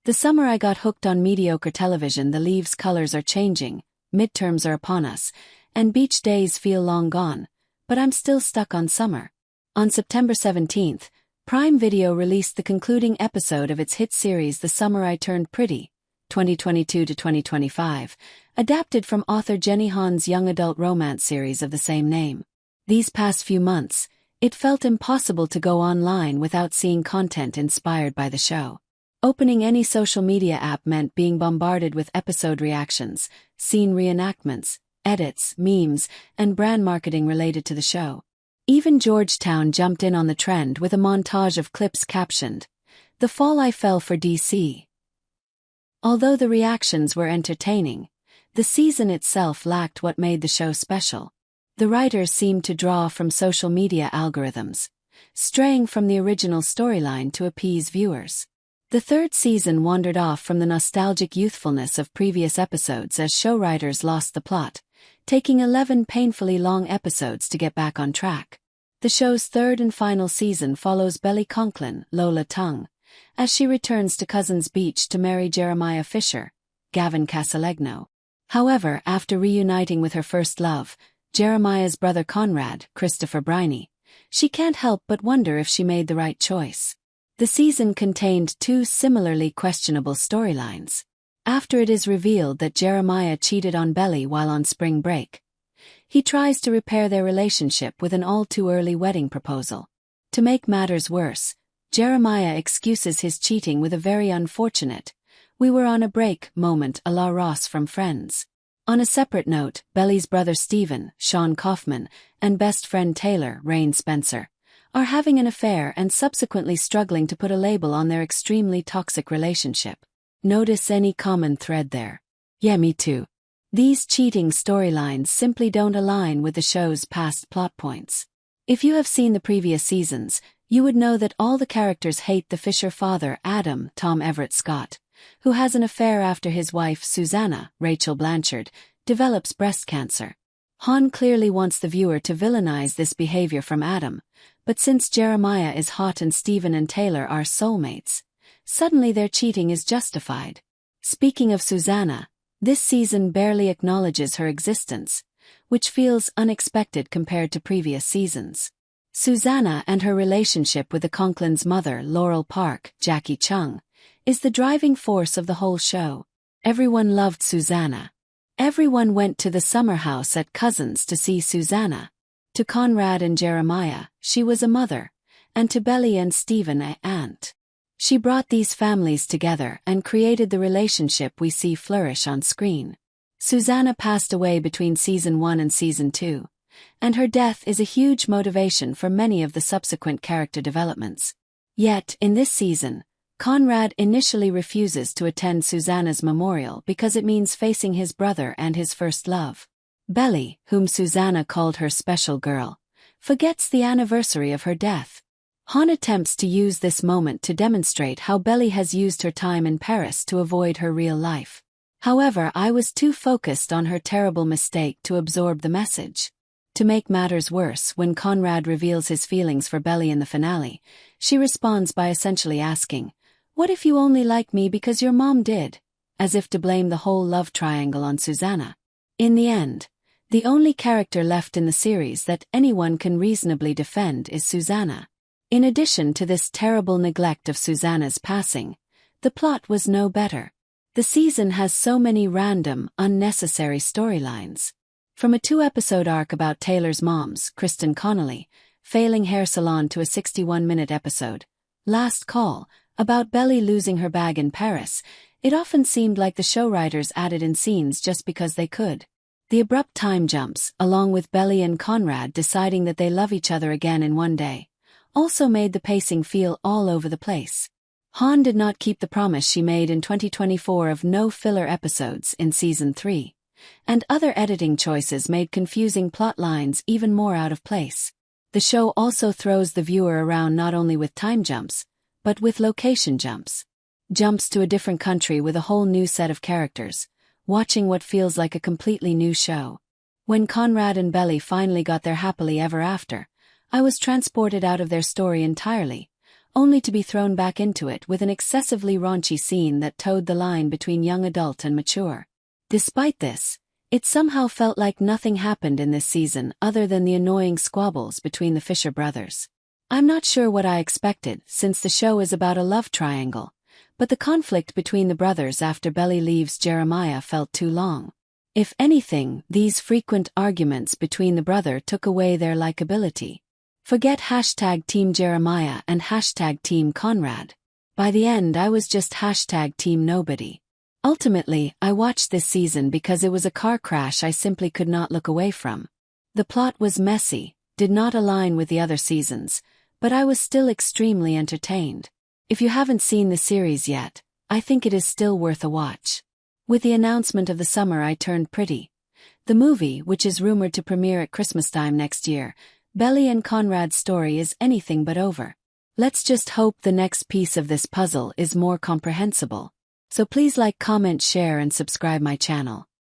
The summer I got hooked on mediocre television. The leaves' colors are changing, midterms are upon us, and beach days feel long gone, but I'm still stuck on summer. On September 17th, Prime Video released the concluding episode of its hit series The Summer I Turned Pretty, 2022 to 2025, adapted from author Jenny Han's young adult romance series of the same name. These past few months, it felt impossible to go online without seeing content inspired by the show. Opening any social media app meant being bombarded with episode reactions, scene reenactments, edits, memes, and brand marketing related to the show. Even Georgetown jumped in on the trend with a montage of clips captioned, "The Fall I Fell for DC." Although the reactions were entertaining, the season itself lacked what made the show special. The writers seemed to draw from social media algorithms, straying from the original storyline to appease viewers. The third season wandered off from the nostalgic youthfulness of previous episodes as show writers lost the plot, taking 11 painfully long episodes to get back on track. The show's third and final season follows Belly Conklin, Lola Tongue, as she returns to Cousins Beach to marry Jeremiah Fisher, Gavin Casalegno. However, after reuniting with her first love, Jeremiah's brother Conrad, Christopher Briney, she can't help but wonder if she made the right choice. The season contained two similarly questionable storylines. After it is revealed that Jeremiah cheated on Belly while on spring break, he tries to repair their relationship with an all-too-early wedding proposal. To make matters worse, Jeremiah excuses his cheating with a very unfortunate, "we were on a break" moment a la Ross from Friends. On a separate note, Belly's brother Stephen, Sean Kaufman, and best friend Taylor, Rain Spencer, are having an affair and subsequently struggling to put a label on their extremely toxic relationship. Notice any common thread there? Yeah, me too. These cheating storylines simply don't align with the show's past plot points. If you have seen the previous seasons, you would know that all the characters hate the Fisher father, Adam, Tom Everett Scott, who has an affair after his wife, Susanna, Rachel Blanchard, develops breast cancer. Han clearly wants the viewer to villainize this behavior from Adam, but since Jeremiah is hot and Stephen and Taylor are soulmates, suddenly their cheating is justified. Speaking of Susanna, this season barely acknowledges her existence, which feels unexpected compared to previous seasons. Susanna and her relationship with the Conklins' mother, Laurel Park, Jackie Chung, is the driving force of the whole show. Everyone loved Susanna. Everyone went to the summer house at Cousins to see Susanna. To Conrad and Jeremiah, she was a mother, and to Belly and Stephen, an aunt. She brought these families together and created the relationship we see flourish on screen. Susanna passed away between season 1 and season 2, and her death is a huge motivation for many of the subsequent character developments. Yet, in this season, Conrad initially refuses to attend Susanna's memorial because it means facing his brother and his first love. Belly, whom Susanna called her special girl, forgets the anniversary of her death. Han attempts to use this moment to demonstrate how Belly has used her time in Paris to avoid her real life. However, I was too focused on her terrible mistake to absorb the message. To make matters worse, when Conrad reveals his feelings for Belly in the finale, she responds by essentially asking, "What if you only like me because your mom did?" as if to blame the whole love triangle on Susanna. In the end, the only character left in the series that anyone can reasonably defend is Susanna. In addition to this terrible neglect of Susanna's passing, the plot was no better. The season has so many random, unnecessary storylines. From a 2-episode arc about Taylor's mom's, Kristen Connolly, failing hair salon to a 61-minute episode, Last Call, about Belly losing her bag in Paris, it often seemed like the show writers added in scenes just because they could. The abrupt time jumps, along with Belly and Conrad deciding that they love each other again in one day, also made the pacing feel all over the place. Han did not keep the promise she made in 2024 of no filler episodes in Season 3, and other editing choices made confusing plot lines even more out of place. The show also throws the viewer around not only with time jumps, but with location jumps. Jumps to a different country with a whole new set of characters, watching what feels like a completely new show. When Conrad and Belly finally got their happily ever after, I was transported out of their story entirely, only to be thrown back into it with an excessively raunchy scene that towed the line between young adult and mature. Despite this, it somehow felt like nothing happened in this season other than the annoying squabbles between the Fisher brothers. I'm not sure what I expected since the show is about a love triangle, but the conflict between the brothers after Belly leaves Jeremiah felt too long. If anything, these frequent arguments between the brother took away their likability. Forget hashtag Team Jeremiah and hashtag Team Conrad. By the end I was just hashtag Team Nobody. Ultimately, I watched this season because it was a car crash I simply could not look away from. The plot was messy, did not align with the other seasons, but I was still extremely entertained. If you haven't seen the series yet, I think it is still worth a watch. With the announcement of The Summer I Turned Pretty, the movie, which is rumored to premiere at Christmastime next year, Belly and Conrad's story is anything but over. Let's just hope the next piece of this puzzle is more comprehensible. So please like, comment, share and subscribe my channel.